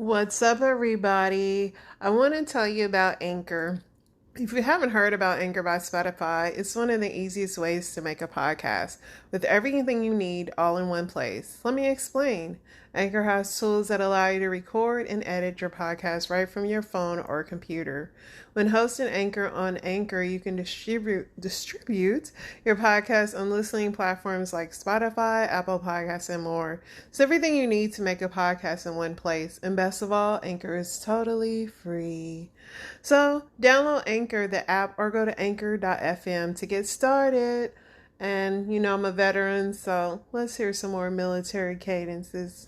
What's up, everybody? I want to tell you about Anchor. If you haven't heard about Anchor by Spotify, it's one of the easiest ways to make a podcast with everything you need all in one place. Let me explain. Anchor has tools that allow you to record and edit your podcast right from your phone or computer. When hosting Anchor on Anchor, you can distribute your podcast on listening platforms like Spotify, Apple Podcasts, and more. It's everything you need to make a podcast in one place. And best of all, Anchor is totally free. So download Anchor, the app, or go to anchor.fm to get started. And I'm a veteran, so let's hear some more military cadences.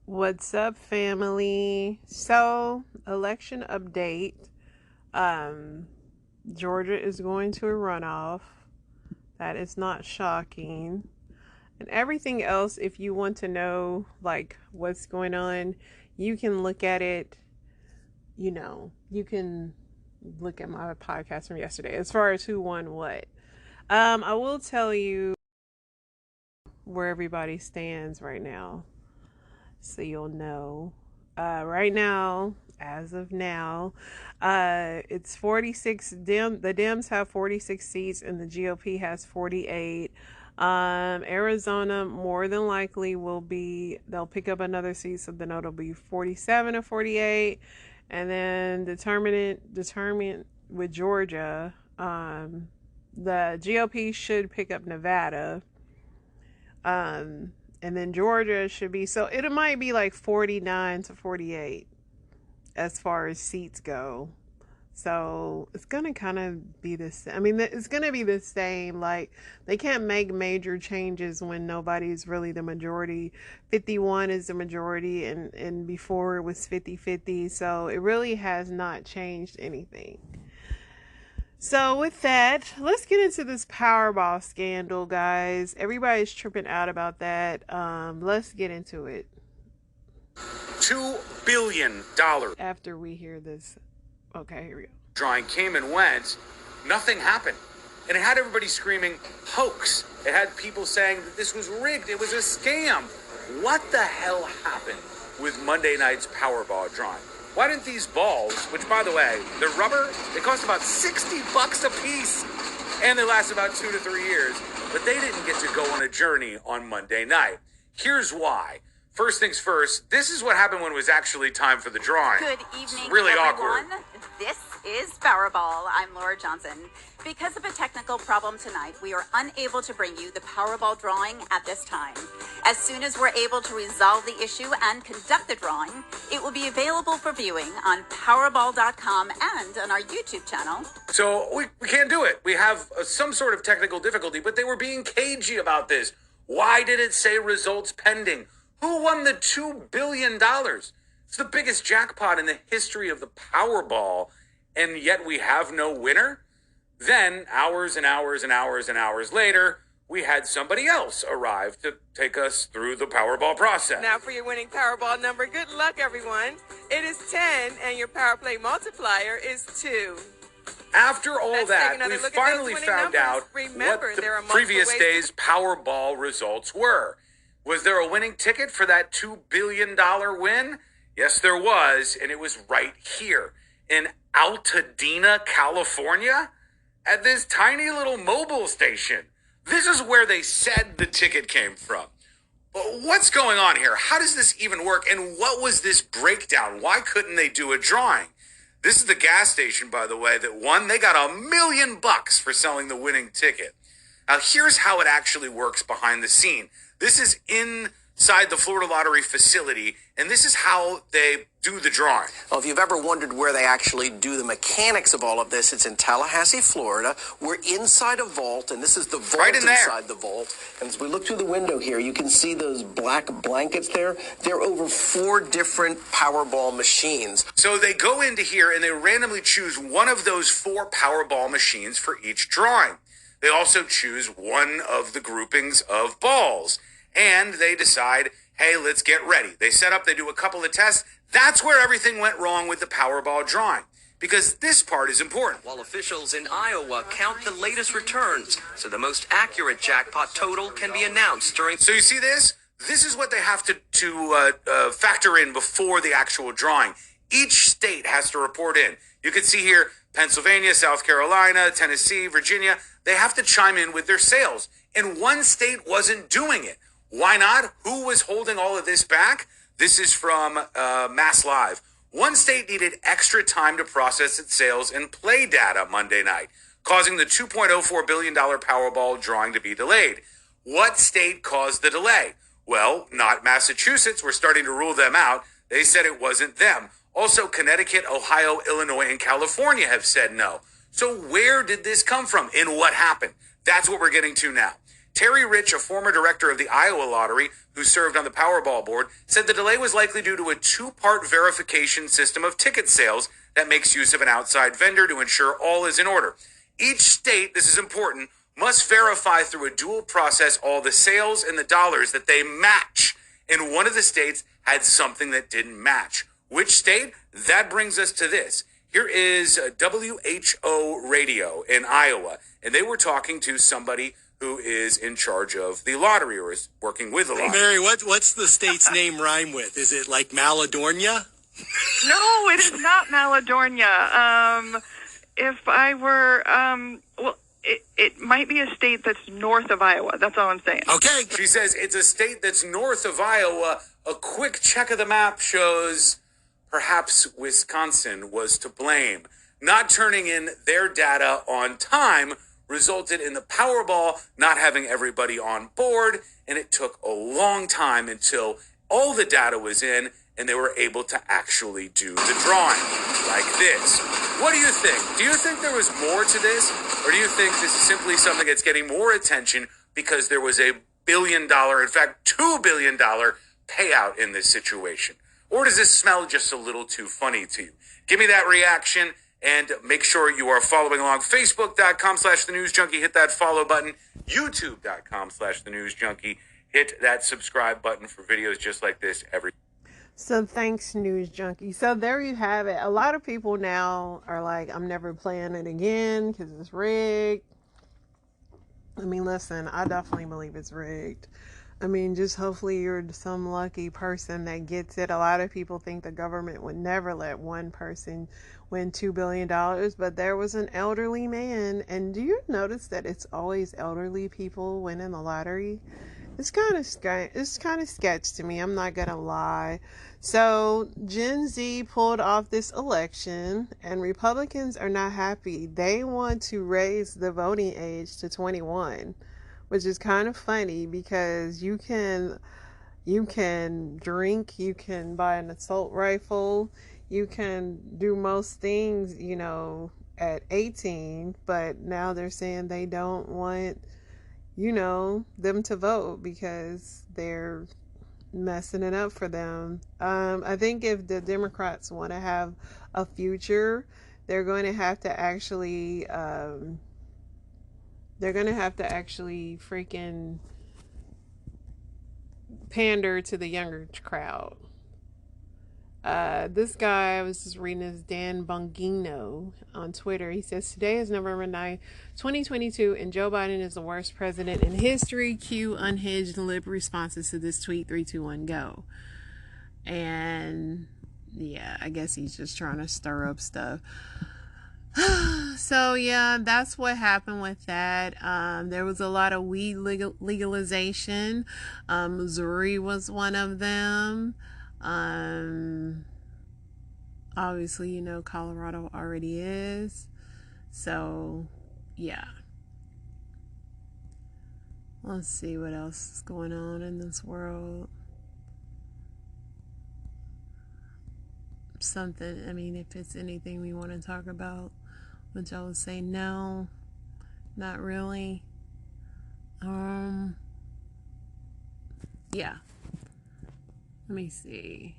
What's up, family? So, election update. Georgia is going to a runoff. That is not shocking. And everything else, if you want to know, like, what's going on, you can look at it, you can look at my podcast from yesterday as far as who won what. I will tell you where everybody stands right now, so you'll know. Right now, as of now, it's 46. The Dems have 46 seats and the GOP has 48. Arizona more than likely they'll pick up another seat, so then it'll be 47 or 48. And then determined with Georgia, the GOP should pick up Nevada. And then Georgia should be, so it might be like 49 to 48 as far as seats go. So it's going to kind of be the same. I mean, it's going to be the same. Like, they can't make major changes when nobody's really the majority. 51 is the majority, and before it was 50-50. So it really has not changed anything. So with that, let's get into this Powerball scandal, guys. Everybody's tripping out about that. Let's get into it. $2 billion. After we hear this. Okay, here we go. Drawing came and went. Nothing happened. And it had everybody screaming, hoax. It had people saying that this was rigged. It was a scam. What the hell happened with Monday night's Powerball drawing? Why didn't these balls, which, by the way, they're rubber, they cost about $60 a piece, and they last about 2 to 3 years, but they didn't get to go on a journey on Monday night. Here's why. First things first, this is what happened when it was actually time for the drawing. Good evening, really everyone. Awkward. This is Powerball. I'm Laura Johnson. Because of a technical problem tonight, we are unable to bring you the Powerball drawing at this time. As soon as we're able to resolve the issue and conduct the drawing, it will be available for viewing on Powerball.com and on our YouTube channel. So we can't do it. We have some sort of technical difficulty, but they were being cagey about this. Why did it say results pending? Who won the $2 billion? It's the biggest jackpot in the history of the Powerball, and yet we have no winner? Then, hours and hours and hours and hours later, we had somebody else arrive to take us through the Powerball process. Now for your winning Powerball number. Good luck, everyone. It is 10, and your Power Play multiplier is 2. After all Let's that, take another we look at finally those found winning out numbers. Remember, what the there are multiple previous ways day's Powerball results were. Was there a winning ticket for that $2 billion win? Yes, there was, and it was right here in Altadena, California, at this tiny little mobile station. This is where they said the ticket came from. But what's going on here? How does this even work? And what was this breakdown? Why couldn't they do a drawing? This is the gas station, by the way, that won. They got $1 million for selling the winning ticket. Now, here's how it actually works behind the scene. This is inside the Florida Lottery facility, And this is how they do the drawing. Well, if you've ever wondered where they actually do the mechanics of all of this, it's in Tallahassee, Florida. We're inside a vault, and this is the vault Right in there. inside the vault. And as we look through the window here, you can see those black blankets there. There are over 4 different Powerball machines. So they go into here and they randomly choose one of those 4 Powerball machines for each drawing. They also choose one of the groupings of balls. And they decide, hey, let's get ready. They set up, they do a couple of tests. That's where everything went wrong with the Powerball drawing, because this part is important. While officials in Iowa count the latest returns, so the most accurate jackpot total can be announced during... So you see this? This is what they have to factor in before the actual drawing. Each state has to report in. You can see here, Pennsylvania, South Carolina, Tennessee, Virginia. They have to chime in with their sales. And one state wasn't doing it. Why not? Who was holding all of this back? This is from Mass Live. One state needed extra time to process its sales and play data Monday night, causing the $2.04 billion Powerball drawing to be delayed. What state caused the delay? Well, not Massachusetts. We're starting to rule them out. They said it wasn't them. Also, Connecticut, Ohio, Illinois, and California have said no. So where did this come from and what happened? That's what we're getting to now. Terry Rich, a former director of the Iowa Lottery, who served on the Powerball board, said the delay was likely due to a 2-part verification system of ticket sales that makes use of an outside vendor to ensure all is in order. Each state, this is important, must verify through a dual process all the sales and the dollars that they match. And one of the states had something that didn't match. Which state? That brings us to this. Here is WHO Radio in Iowa, and they were talking to somebody who is in charge of the lottery or is working with the lottery. Mary, what's the state's name rhyme with? Is it like Maladornia? No, it is not Maladornia. If I were, well, it might be a state that's north of Iowa. That's all I'm saying. Okay. She says it's a state that's north of Iowa. A quick check of the map shows perhaps Wisconsin was to blame. Not turning in their data on time resulted in the Powerball not having everybody on board, and it took a long time until all the data was in and they were able to actually do the drawing like this. What do you think? Do you think there was more to this, or do you think this is simply something that's getting more attention because there was a $1 billion, in fact $2 billion payout in this situation? Or does this smell just a little too funny to you? Give me that reaction. And make sure you are following along. Facebook.com/TheNewsJunkie. Hit that follow button. YouTube.com/TheNewsJunkie. Hit that subscribe button for videos just like this every. So thanks, News Junkie. So there you have it. A lot of people now are like, I'm never playing it again because it's rigged. I mean, listen, I definitely believe it's rigged. I mean, just hopefully you're some lucky person that gets it. A lot of people think the government would never let one person win $2 billion, but there was an elderly man. And do you notice that it's always elderly people winning the lottery? It's kind of sketch to me. I'm not going to lie. So Gen Z pulled off this election and Republicans are not happy. They want to raise the voting age to 21. Which is kind of funny because you can drink, you can buy an assault rifle, you can do most things, you know, at 18, but now they're saying they don't want, you know, them to vote because they're messing it up for them. I think if the Democrats want to have a future, they're going to have to actually freaking pander to the younger crowd. This guy, I was just reading this, Dan Bongino on Twitter. He says, today is November 9th, 2022, and Joe Biden is the worst president in history. Cue unhinged lib responses to this tweet. 3, 2, 1, go. And yeah, I guess he's just trying to stir up stuff. So yeah, that's what happened with that. There was a lot of weed legalization. Missouri was one of them. Obviously, you know, Colorado already is. So yeah. Let's see what else is going on in this world. something, I mean, if it's anything we want to talk about, which I would say no, not really. Yeah. Let me see.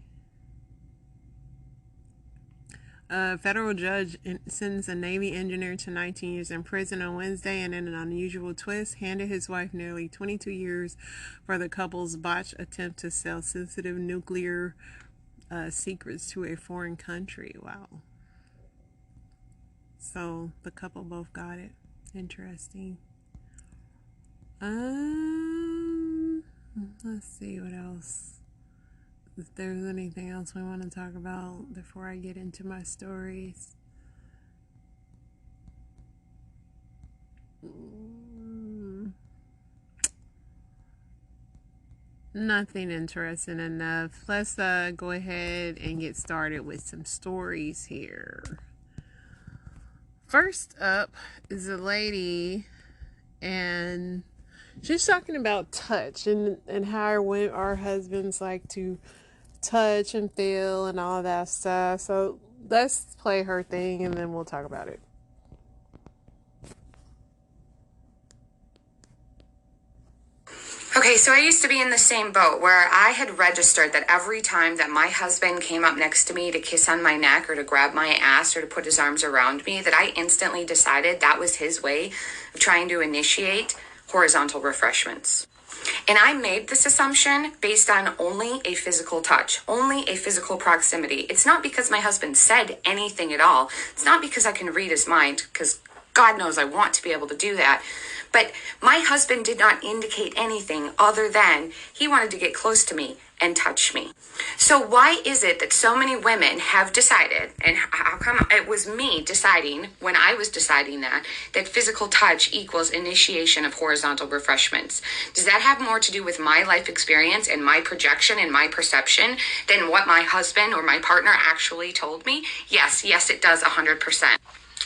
A federal judge sentenced a Navy engineer to 19 years in prison on Wednesday, and in an unusual twist, handed his wife nearly 22 years for the couple's botched attempt to sell sensitive nuclear secrets to a foreign country. Wow. So the couple both got it. Interesting. Let's see what else. If there's anything else we want to talk about before I get into my stories. Nothing interesting enough. Let's go ahead and get started with some stories here. First up is a lady, and she's talking about touch and how our husbands like to touch and feel and all that stuff. So let's play her thing and then we'll talk about it. Okay, so I used to be in the same boat where I had registered that every time that my husband came up next to me to kiss on my neck or to grab my ass or to put his arms around me, that I instantly decided that was his way of trying to initiate horizontal refreshments. And I made this assumption based on only a physical touch, only a physical proximity. It's not because my husband said anything at all. It's not because I can read his mind, because God knows I want to be able to do that. But my husband did not indicate anything other than he wanted to get close to me and touch me. So why is it that so many women have decided, and how come it was me deciding when I was deciding that physical touch equals initiation of horizontal refreshments? Does that have more to do with my life experience and my projection and my perception than what my husband or my partner actually told me? Yes, it does 100%.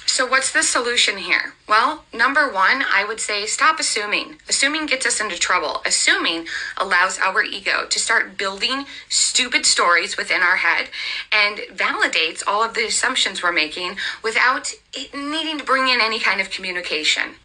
So what's the solution here? Well, number one, I would say stop assuming. Assuming gets us into trouble. Assuming allows our ego to start building stupid stories within our head and validates all of the assumptions we're making without it needing to bring in any kind of communication.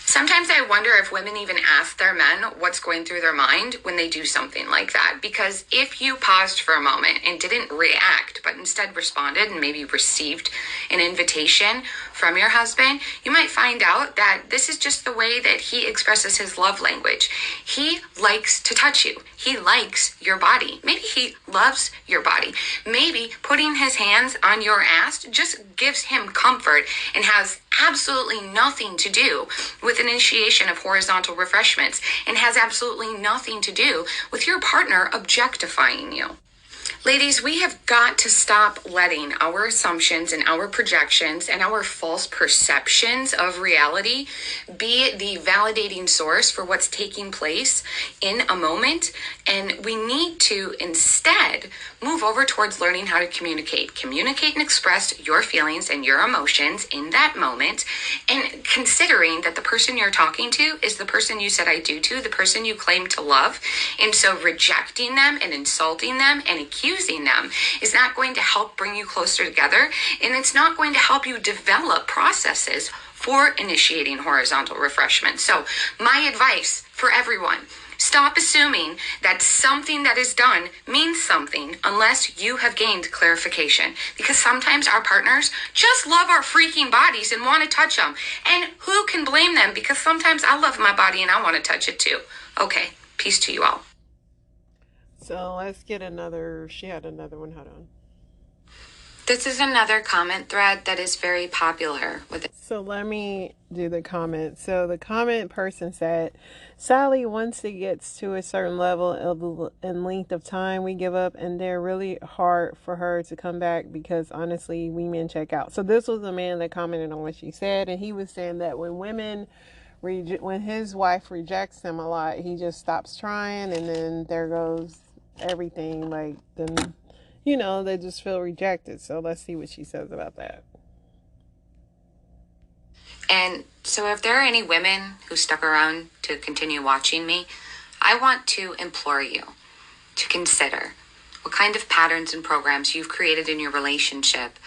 Sometimes I wonder if women even ask their men what's going through their mind when they do something like that. Because if you paused for a moment and didn't react, but instead responded and maybe received an invitation from your husband, you might find out that this is just the way that he expresses his love language. He likes to touch you. He likes your body. Maybe he loves your body. Maybe putting his hands on your ass just gives him comfort and has absolutely nothing to do with initiation of horizontal refreshments and has absolutely nothing to do with your partner objectifying you. Ladies, we have got to stop letting our assumptions and our projections and our false perceptions of reality be the validating source for what's taking place in a moment. And we need to instead move over towards learning how to communicate. Communicate and express your feelings and your emotions in that moment, and considering that the person you're talking to is the person you said I do to, the person you claim to love. And so rejecting them and insulting them and accusing them is not going to help bring you closer together, and it's not going to help you develop processes for initiating horizontal refreshment. So my advice for everyone: stop assuming that something that is done means something unless you have gained clarification. Because sometimes our partners just love our freaking bodies and want to touch them. And who can blame them? Because sometimes I love my body and I want to touch it too. Okay, peace to you all. So let's get she had another one. Hold on. This is another comment thread that is very popular with it. So let me do the comment. So the comment person said, Sally, once it gets to a certain level and length of time, we give up, and they're really hard for her to come back because honestly, we men check out. So this was a man that commented on what she said, and he was saying that when his wife rejects him a lot, he just stops trying, and then there goes everything. Like, then, they just feel rejected. So let's see what she says about that. And so if there are any women who stuck around to continue watching me, I want to implore you to consider what kind of patterns and programs you've created in your relationship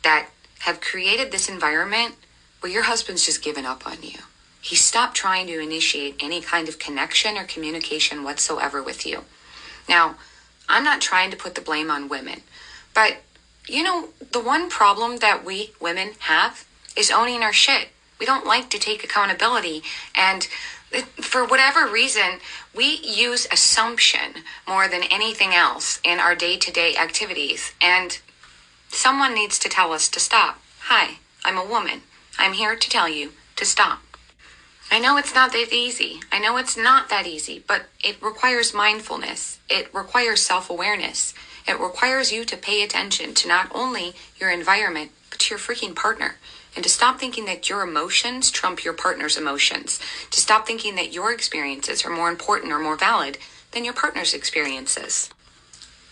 that have created this environment where your husband's just given up on you. He stopped trying to initiate any kind of connection or communication whatsoever with you. Now, I'm not trying to put the blame on women, but you know, the one problem that we women have is owning our shit. We don't like to take accountability, and for whatever reason, we use assumption more than anything else in our day-to-day activities, and someone needs to tell us to stop. Hi, I'm a woman. I'm here to tell you to stop. I know it's not that easy. I know it's not that easy, but it requires mindfulness. It requires self-awareness. It requires you to pay attention to not only your environment, but to your freaking partner. And to stop thinking that your emotions trump your partner's emotions. To stop thinking that your experiences are more important or more valid than your partner's experiences.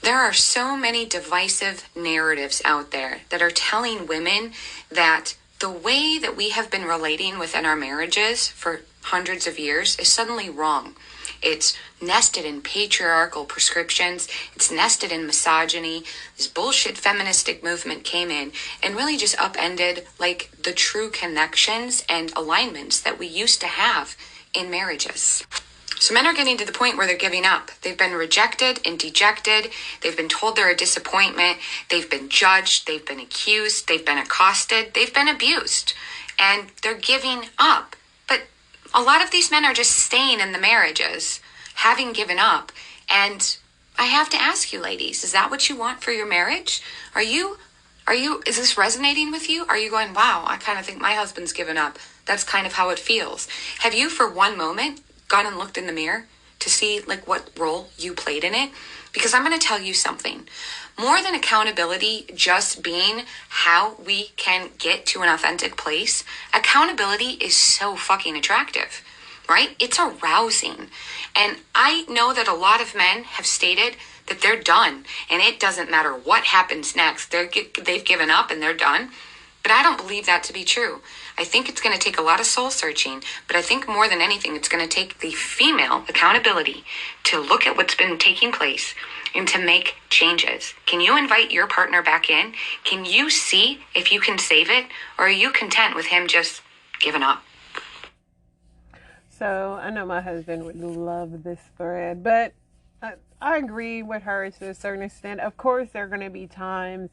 There are so many divisive narratives out there that are telling women that the way that we have been relating within our marriages for hundreds of years is suddenly wrong. It's nested in patriarchal prescriptions. It's nested in misogyny. This bullshit feministic movement came in and really just upended like the true connections and alignments that we used to have in marriages. So men are getting to the point where they're giving up. They've been rejected and dejected. They've been told they're a disappointment. They've been judged. They've been accused. They've been accosted. They've been abused. And they're giving up. But a lot of these men are just staying in the marriages, having given up. And I have to ask you, ladies, is that what you want for your marriage? Is this resonating with you? Are you going, wow, I kind of think my husband's given up. That's kind of how it feels. Have you for one moment gone and looked in the mirror to see like what role you played in it? Because I'm going to tell you something. More than accountability just being how we can get to an authentic place, accountability is so fucking attractive, right? It's arousing. And I know that a lot of men have stated that they're done and it doesn't matter what happens next. They've given up and they're done. But I don't believe that to be true. I think it's going to take a lot of soul searching, but I think more than anything, it's going to take the female accountability to look at what's been taking place and to make changes. Can you invite your partner back in? Can you see if you can save it? Or are you content with him just giving up? So I know my husband would love this thread, but I agree with her to a certain extent. Of course, there are going to be times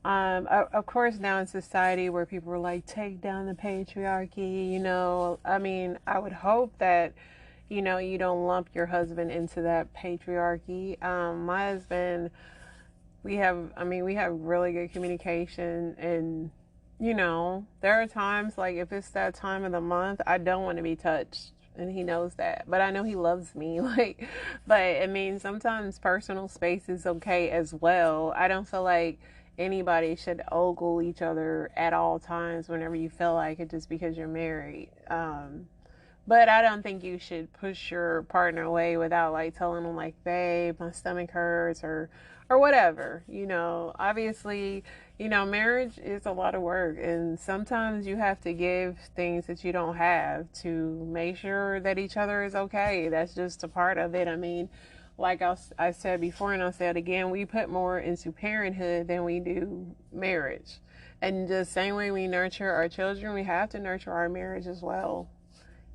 of course, now in society where people are like, take down the patriarchy, you know, I mean, I would hope that, you know, you don't lump your husband into that patriarchy. My husband, we have really good communication, and, you know, there are times, like, if it's that time of the month, I don't want to be touched. And he knows that, but I know he loves me. But I mean, sometimes personal space is okay as well. I don't feel like anybody should ogle each other at all times whenever you feel like it, just because you're married. But I don't think you should push your partner away without like telling them like, babe, my stomach hurts or whatever. You know, obviously, you know, marriage is a lot of work, and sometimes you have to give things that you don't have to make sure that each other is okay. That's just a part of it. I mean, like I said before, and I'll say it again, we put more into parenthood than we do marriage. And the same way we nurture our children, we have to nurture our marriage as well.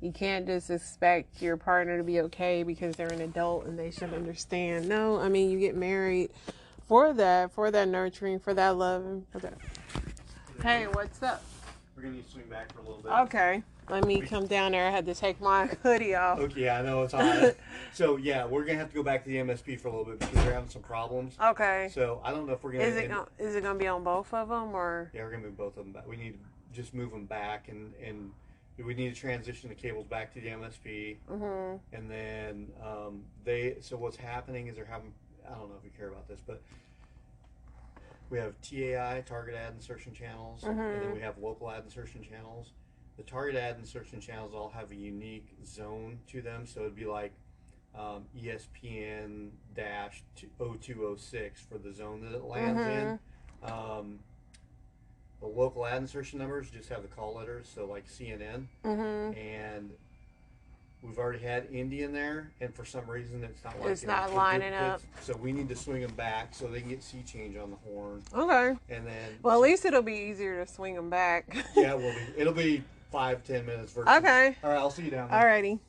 You can't just expect your partner to be okay because they're an adult and they should understand. No, I mean, you get married for that nurturing, for that love. For that. Hey, what's up? We're going to need to swing back for a little bit. Okay. Let me come down there. I had to take my hoodie off. Okay, I know it's hot. So, yeah, we're going to have to go back to the MSP for a little bit because they're having some problems. Okay. So, I don't know if we're going to... Is it going to be on both of them, or...? Yeah, we're going to move both of them back. We need to just move them back, and we need to transition the cables back to the MSP. Mm-hmm. And then so what's happening is they're having... I don't know if you care about this, but... We have TAI, Target Ad Insertion Channels, mm-hmm. and then we have Local Ad Insertion Channels. The Target Ad Insertion Channels all have a unique zone to them, so it'd be like ESPN-0206 for the zone that it lands mm-hmm. in. The Local Ad Insertion numbers just have the call letters, so like CNN, mm-hmm. and We've already had Indy in there, and for some reason it's not It's not lining up. So we need to swing them back so they can get sea change on the horn. Okay. And then, well, at least it'll be easier to swing them back. Yeah, it'll be 5-10 minutes. Versus, okay. All right, I'll see you down there. Alrighty.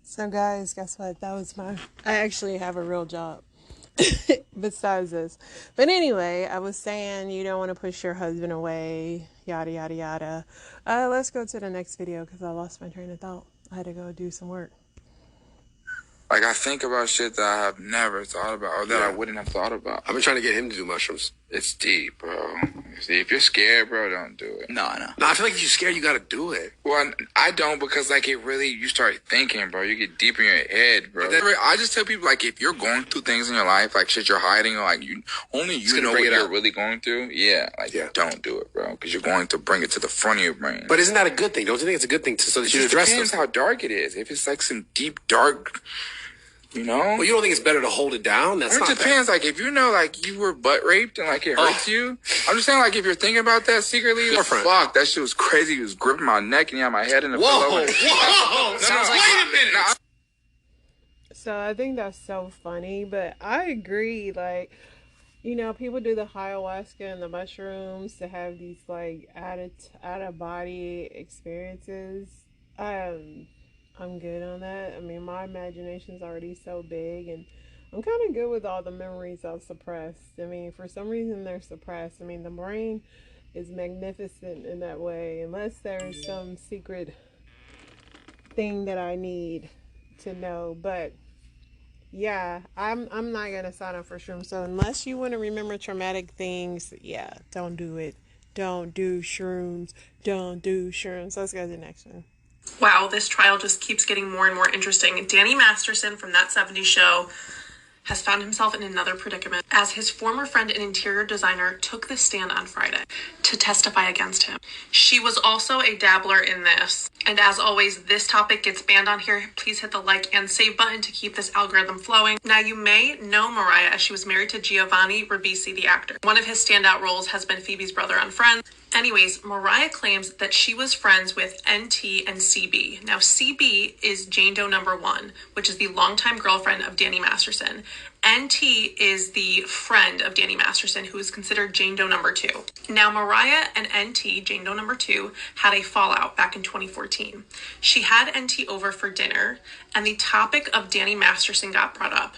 So guys, guess what? That was I actually have a real job besides this. But anyway, I was saying you don't want to push your husband away, yada, yada, yada. Let's go to the next video because I lost my train of thought. I had to go do some work. Like, I think about shit that I have never thought about or that I wouldn't have thought about. I've been trying to get him to do mushrooms. It's deep, bro. See, if you're scared, bro, don't do it. No, I feel like if you're scared, you gotta do it. Well, I don't because, like, it really, you start thinking, bro. You get deep in your head, bro. I just tell people, like, if you're going through things in your life, like shit you're hiding, or like only you know what you're really going through, don't do it, bro. Because you're going to bring it to the front of your brain. But isn't that a good thing? Don't you think it's a good thing so that you address depends them? How dark it is. If it's like some deep, dark... You know? Well, you don't think it's better to hold it down? That's not. It depends. Like, if you know, like, you were butt raped and, like, it hurts you. I'm just saying, like, if you're thinking about that secretly, like, fuck, that shit was crazy. He was gripping my neck and he had my head in the pillow. Whoa! Sounds like, wait a minute! So I think that's so funny, but I agree. Like, you know, people do the ayahuasca and the mushrooms to have these, like, out of body experiences. I'm good on that. I mean, my imagination's already so big, and I'm kind of good with all the memories I've suppressed. I mean, for some reason they're suppressed. I mean, the brain is magnificent in that way, unless there is some secret thing that I need to know. But yeah, I'm not gonna sign up for shrooms. So unless you want to remember traumatic things, yeah, don't do it. Don't do shrooms. Don't do shrooms. Let's go to the next one. Wow, this trial just keeps getting more and more interesting. Danny Masterson from That 70s Show has found himself in another predicament as his former friend and interior designer took the stand on Friday to testify against him. She was also a dabbler in this. And as always, this topic gets banned on here. Please hit the like and save button to keep this algorithm flowing. Now, you may know Mariah as she was married to Giovanni Ribisi, the actor. One of his standout roles has been Phoebe's brother on Friends. Anyways, Mariah claims that she was friends with NT and CB. Now, CB is Jane Doe number 1, which is the longtime girlfriend of Danny Masterson. NT is the friend of Danny Masterson, who is considered Jane Doe number 2. Now, Mariah and NT, Jane Doe number 2, had a fallout back in 2014. She had NT over for dinner, and the topic of Danny Masterson got brought up.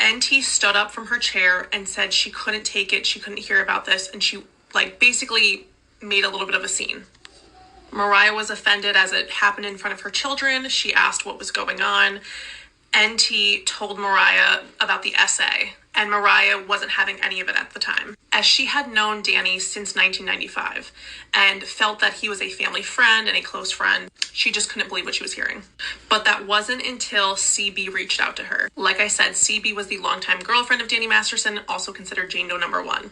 NT stood up from her chair and said she couldn't take it, she couldn't hear about this, and she basically made a little bit of a scene. Mariah was offended as it happened in front of her children. She asked what was going on. NT told Mariah about the essay, and Mariah wasn't having any of it at the time, as she had known Danny since 1995 and felt that he was a family friend and a close friend. She just couldn't believe what she was hearing. But that wasn't until CB reached out to her. Like I said, CB was the longtime girlfriend of Danny Masterson, also considered Jane Doe number 1.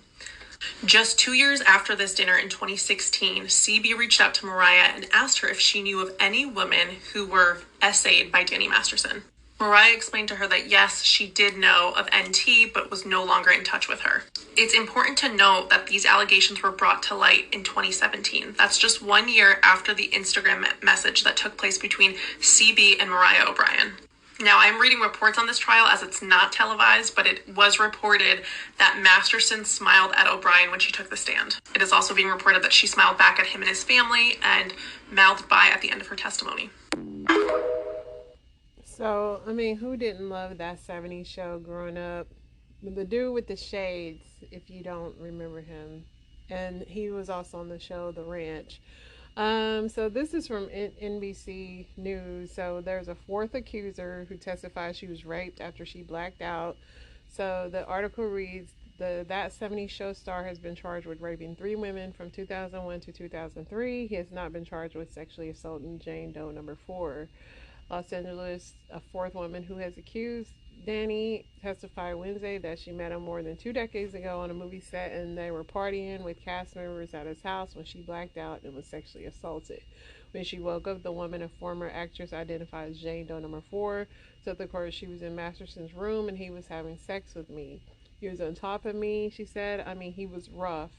Just 2 years after this dinner in 2016, CB reached out to Mariah and asked her if she knew of any women who were essayed by Danny Masterson. Mariah explained to her that yes, she did know of NT, but was no longer in touch with her. It's important to note that these allegations were brought to light in 2017. That's just 1 year after the Instagram message that took place between CB and Mariah O'Brien. Now, I'm reading reports on this trial as it's not televised, but it was reported that Masterson smiled at O'Brien when she took the stand. It is also being reported that she smiled back at him and his family and mouthed bye at the end of her testimony. So, I mean, who didn't love That 70s Show growing up? The dude with the shades, if you don't remember him. And he was also on the show The Ranch. So this is from NBC News. So there's a fourth accuser who testified she was raped after she blacked out. So the article reads, That 70s Show star has been charged with raping 3 women from 2001 to 2003. He has not been charged with sexually assaulting Jane Doe number 4. Los Angeles, a 4th woman who has accused Danny testified Wednesday that she met him more than 2 decades ago on a movie set, and they were partying with cast members at his house when she blacked out and was sexually assaulted. When she woke up, the woman, a former actress identified as Jane Doe number 4, told the court she was in Masterson's room and he was having sex with me. He was on top of me, she said. I mean, he was rough.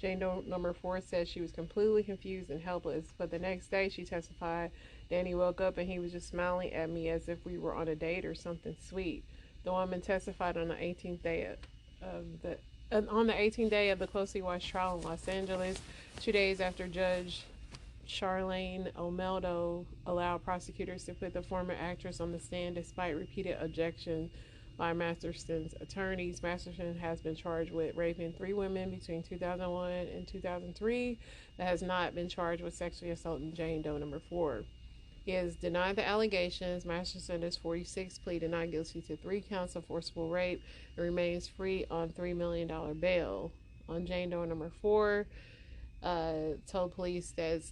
Jane Doe number 4 said she was completely confused and helpless, but the next day she testified Danny woke up and he was just smiling at me as if we were on a date or something sweet. The woman testified on the 18th day of the closely watched trial in Los Angeles, 2 days after Judge Charlene Omeldo allowed prosecutors to put the former actress on the stand despite repeated objections by Masterson's attorneys. Masterson has been charged with raping 3 women between 2001 and 2003, but has not been charged with sexually assaulting Jane Doe number 4. He has denied the allegations. Masterson is 46, pleaded not guilty to 3 counts of forcible rape, and remains free on $3 million bail. On Jane Doe number 4, told police that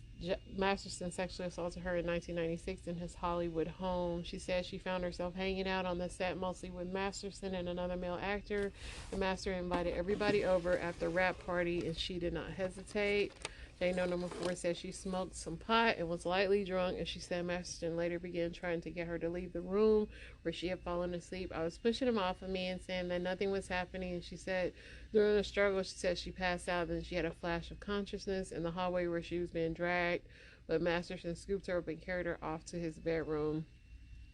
Masterson sexually assaulted her in 1996 in his Hollywood home. She said she found herself hanging out on the set mostly with Masterson and another male actor. The master invited everybody over at the rap party, and she did not hesitate. Jane Doe number 4 said she smoked some pot and was lightly drunk, and she said Masterson later began trying to get her to leave the room where she had fallen asleep. I was pushing him off of me and saying that nothing was happening, and she said during the struggle, she said she passed out and she had a flash of consciousness in the hallway where she was being dragged, but Masterson scooped her up and carried her off to his bedroom.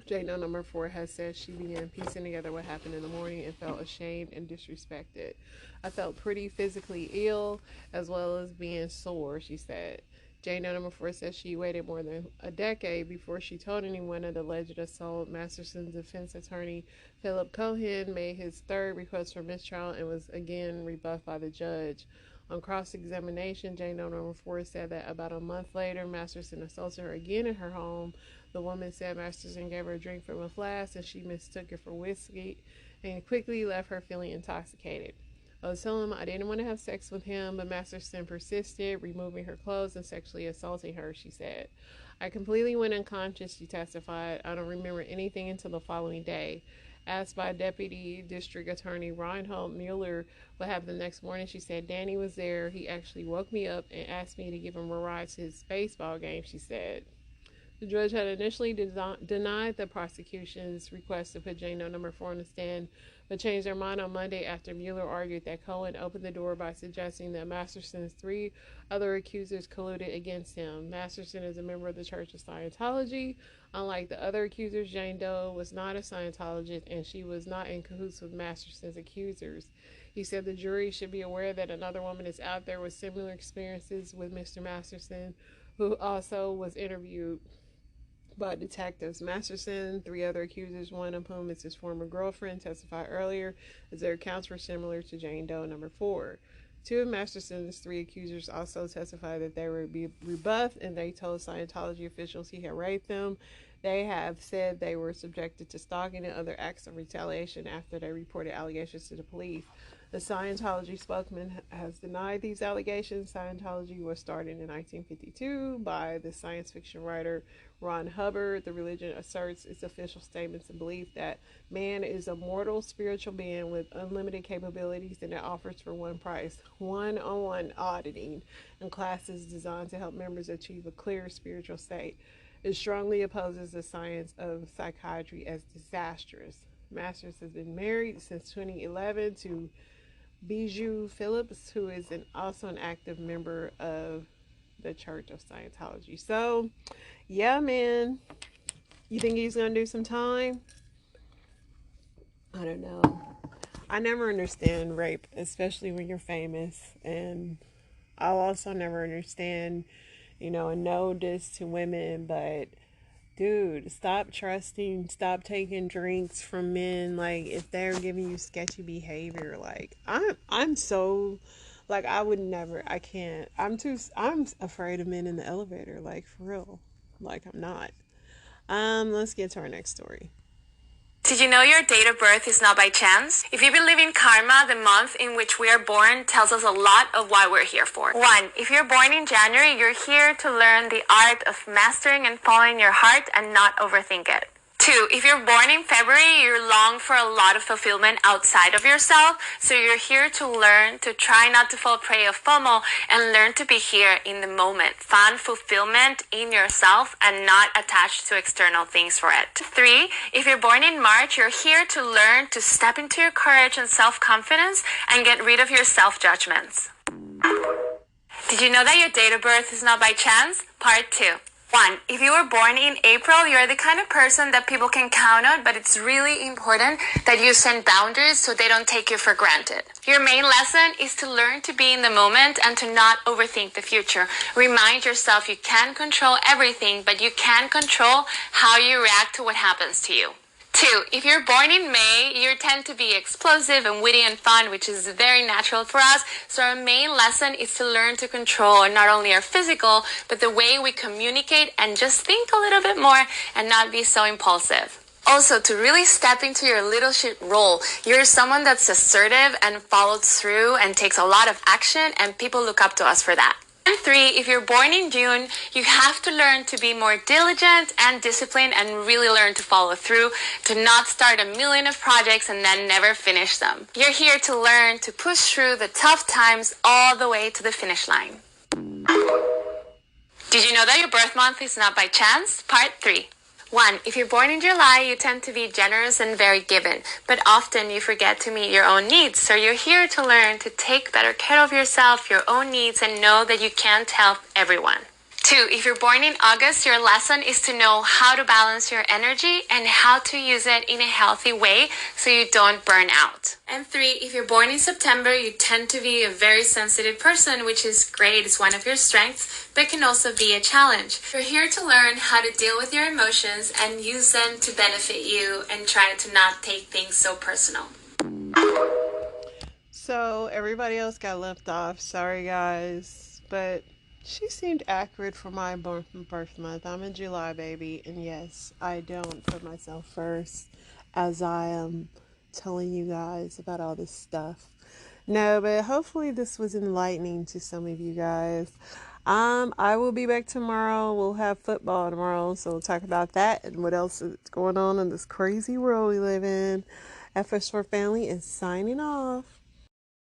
Jane Doe number 4 has said she began piecing together what happened in the morning and felt ashamed and disrespected. I felt pretty physically ill as well as being sore, she said. Jane Doe number 4 says she waited more than a decade before she told anyone of the alleged assault. Masterson's defense attorney, Philip Cohen, made his 3rd request for mistrial and was again rebuffed by the judge. On cross-examination, Jane Doe number 4 said that about a month later, Masterson assaulted her again in her home. The woman said Masterson gave her a drink from a flask and she mistook it for whiskey and quickly left her feeling intoxicated. I was telling him I didn't want to have sex with him, but Masterson persisted, removing her clothes and sexually assaulting her, she said. I completely went unconscious, she testified. I don't remember anything until the following day. Asked by Deputy District Attorney Reinhold Mueller what happened the next morning, she said Danny was there. He actually woke me up and asked me to give him a ride to his baseball game, she said. The judge had initially denied the prosecution's request to put Jane Doe number 4 on the stand, but changed their mind on Monday after Mueller argued that Cohen opened the door by suggesting that Masterson's 3 other accusers colluded against him. Masterson is a member of the Church of Scientology. Unlike the other accusers, Jane Doe was not a Scientologist, and she was not in cahoots with Masterson's accusers. He said the jury should be aware that another woman is out there with similar experiences with Mr. Masterson, who also was interviewed by detectives. Masterson, 3 other accusers, one of whom is his former girlfriend, testified earlier as their accounts were similar to Jane Doe number 4. 2 of Masterson's 3 accusers also testified that they were rebuffed, and they told Scientology officials he had raped them. They have said they were subjected to stalking and other acts of retaliation after they reported allegations to the police. The Scientology spokesman has denied these allegations. Scientology was started in 1952 by the science fiction writer Ron Hubbard. The religion asserts its official statements and belief that man is a mortal spiritual being with unlimited capabilities, and it offers for one price one-on-one auditing and classes designed to help members achieve a clear spiritual state. It strongly opposes the science of psychiatry as disastrous. Masters has been married since 2011 to Bijou Phillips, who is also an active member of the Church of Scientology. So, yeah, man. You think he's going to do some time? I don't know. I never understand rape, especially when you're famous. And I'll also never understand, a no diss to women, but dude, stop trusting, stop taking drinks from men, like, if they're giving you sketchy behavior. Like, I'm so, like, I can't, I'm afraid of men in the elevator, like, for real, like, I'm not. Let's get to our next story. Did you know your date of birth is not by chance? If you believe in karma, the month in which we are born tells us a lot of why we're here for. 1. If you're born in January, you're here to learn the art of mastering and following your heart and not overthink it. 2, if you're born in February, you long for a lot of fulfillment outside of yourself. So you're here to learn to try not to fall prey of FOMO and learn to be here in the moment. Find fulfillment in yourself and not attached to external things for it. 3, if you're born in March, you're here to learn to step into your courage and self-confidence and get rid of your self-judgments. Did you know that your date of birth is not by chance? Part 2. 1, if you were born in April, you're the kind of person that people can count on, but it's really important that you set boundaries so they don't take you for granted. Your main lesson is to learn to be in the moment and to not overthink the future. Remind yourself you can't control everything, but you can control how you react to what happens to you. 2, if you're born in May, you tend to be explosive and witty and fun, which is very natural for us. So our main lesson is to learn to control not only our physical, but the way we communicate and just think a little bit more and not be so impulsive. Also, to really step into your leadership role, you're someone that's assertive and follows through and takes a lot of action, and people look up to us for that. And 3, if you're born in June, you have to learn to be more diligent and disciplined and really learn to follow through, to not start a million of projects and then never finish them. You're here to learn to push through the tough times all the way to the finish line. Did you know that your birth month is not by chance? Part 3. 1, if you're born in July, you tend to be generous and very given, but often you forget to meet your own needs. So you're here to learn to take better care of yourself, your own needs, and know that you can't help everyone. 2, if you're born in August, your lesson is to know how to balance your energy and how to use it in a healthy way so you don't burn out. And 3, if you're born in September, you tend to be a very sensitive person, which is great. It's one of your strengths, but can also be a challenge. You're here to learn how to deal with your emotions and use them to benefit you and try to not take things so personal. So everybody else got left off. Sorry, guys, but she seemed accurate for my birth month. I'm a July baby, and yes, I don't put myself first as I am telling you guys about all this stuff. No, but hopefully this was enlightening to some of you guys. I will be back tomorrow. We'll have football tomorrow, so we'll talk about that and what else is going on in this crazy world we live in. FS4 Family is signing off.